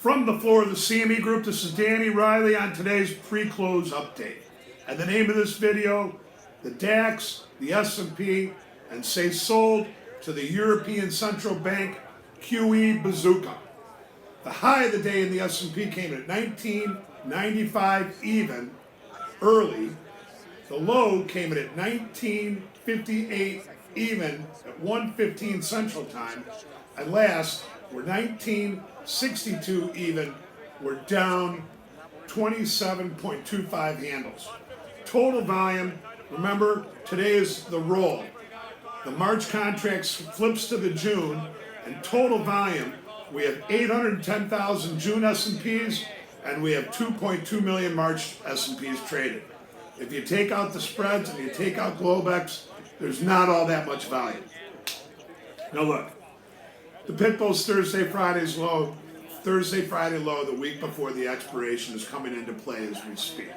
From the floor of the CME Group, this is Danny Riley on today's pre-close update. And the name of this video, the DAX, the S&P, and say sold to the European Central Bank QE Bazooka. The high of the day in the S&P came at 1995 even early. The low came at 1958 even at 1:15 Central Time. And last, we're 1962 even. We're down 27.25 handles. Total volume, remember, today is the roll. The March contracts flips to the June, and total volume, we have 810,000 June S&Ps, and we have 2.2 million March S&Ps traded. If you take out the spreads and you take out Globex, there's not all that much volume. Now look, the Pitbulls Thursday, Friday low, the week before the expiration is coming into play as we speak.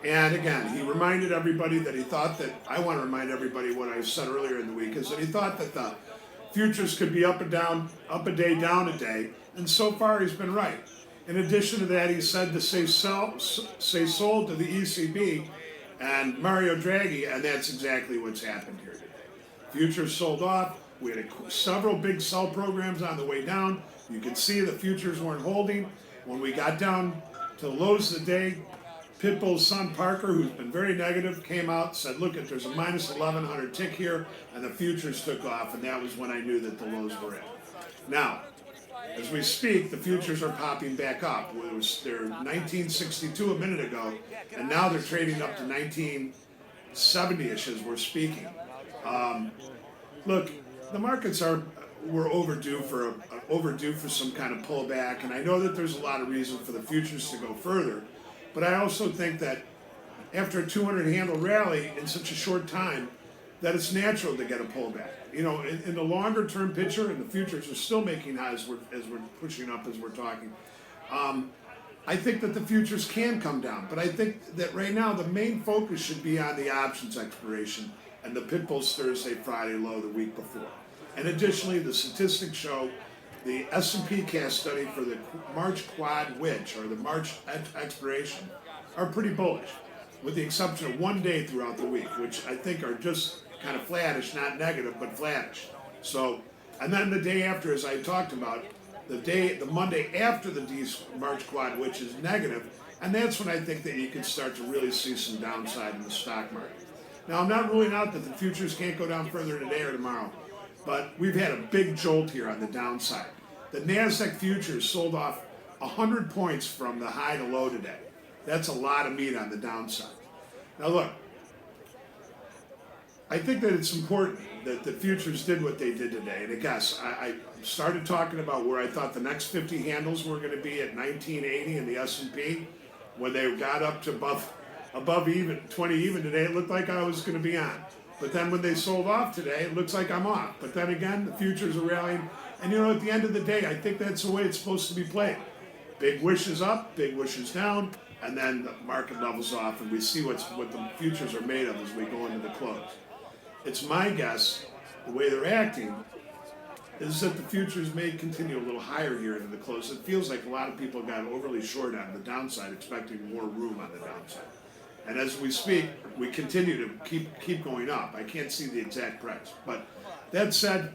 And again, he reminded everybody that he thought that, I want to remind everybody what I said earlier in the week, is that he thought that the futures could be up and down, up a day, down a day, and so far he's been right. In addition to that, he said to say sold to the ECB and Mario Draghi, and that's exactly what's happened here today. Futures sold off. We had several big sell programs on the way down. You can see the futures weren't holding. When we got down to the lows of the day, Pitbull's son Parker, who's been very negative, came out, said, look, there's a minus 1,100 tick here, and the futures took off, and that was when I knew that the lows were in. Now, as we speak, the futures are popping back up. They're 1962 a minute ago, and now they're trading up to 1970-ish as we're speaking. Look, the markets were overdue for some kind of pullback, and I know that there's a lot of reason for the futures to go further. But I also think that after a 200-handle rally in such a short time, that it's natural to get a pullback. You know, in the longer-term picture, and the futures are still making highs as we're pushing up as we're talking. I think that the futures can come down, but I think that right now the main focus should be on the options expiration and the Pitbulls Thursday, Friday low the week before. And additionally, the statistics show the S&P cast study for the March quad witch, or the March expiration, are pretty bullish, with the exception of one day throughout the week, which I think are just kind of flattish, not negative, but flattish. So, and then the day after, as I talked about, the Monday after the March quad witch is negative, and that's when I think that you can start to really see some downside in the stock market. Now, I'm not ruling out that the futures can't go down further today or tomorrow, but we've had a big jolt here on the downside. The NASDAQ futures sold off 100 points from the high to low today. That's a lot of meat on the downside. Now look, I think that it's important that the futures did what they did today. And I guess I started talking about where I thought the next 50 handles were going to be at 1980 in the S&P. When they got up to above even 20 even today, it looked like I was going to be on. But then when they sold off today, it looks like I'm off. But then again, the futures are rallying. And you know, at the end of the day, I think that's the way it's supposed to be played. Big wishes up, big wishes down, and then the market levels off, and we see what the futures are made of as we go into the close. It's my guess, the way they're acting, is that the futures may continue a little higher here into the close. It feels like a lot of people got overly short on the downside, expecting more room on the downside. And as we speak, we continue to keep going up. I can't see the exact price. But that said,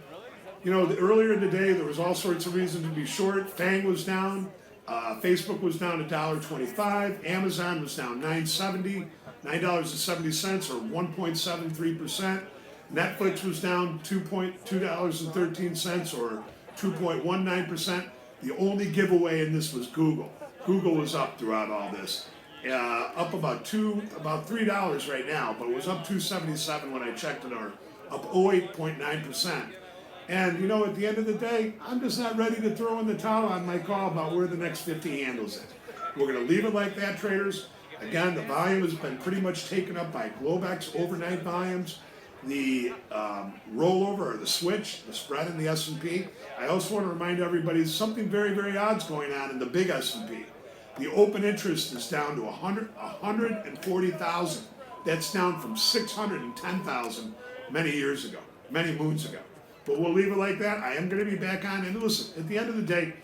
you know, earlier in the day, there was all sorts of reason to be short. FANG was down. Facebook was down $1.25. Amazon was down $9.70 or 1.73%. Netflix was down $2.13 or 2.19%. The only giveaway in this was Google. Google was up throughout all this. Up about $3 right now, but it was up 2.77 when I checked it, or up 0.8%. And you know, at the end of the day, I'm just not ready to throw in the towel on my call about where the next 50 handles is. We're going to leave it like that, traders. Again, the volume has been pretty much taken up by Globex overnight volumes, the rollover or the switch, the spread in the S&P. I also want to remind everybody something very, very odd's going on in the big S&P. The open interest is down to 140,000. That's down from 610,000 many years ago, many moons ago. But we'll leave it like that. I am going to be back on. And listen, at the end of the day,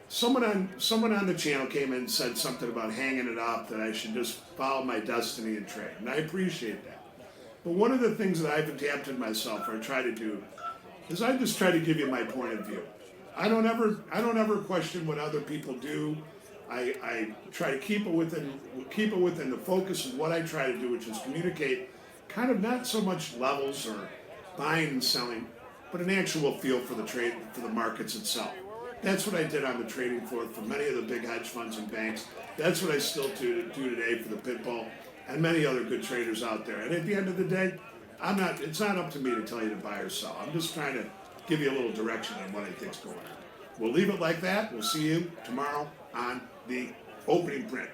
someone on the channel came in and said something about hanging it up, that I should just follow my destiny and trade, and I appreciate that. But one of the things that I've adapted myself, or I try to do, is I just try to give you my point of view. I don't ever question what other people do. I try to keep it within the focus of what I try to do, which is communicate kind of not so much levels or buying and selling, but an actual feel for the trade, for the markets itself. That's what I did on the trading floor for many of the big hedge funds and banks. That's what I still do today for the Pitbull and many other good traders out there. And at the end of the day, it's not up to me to tell you to buy or sell. I'm just trying to give you a little direction on what I think's going on. We'll leave it like that. We'll see you tomorrow on the opening print.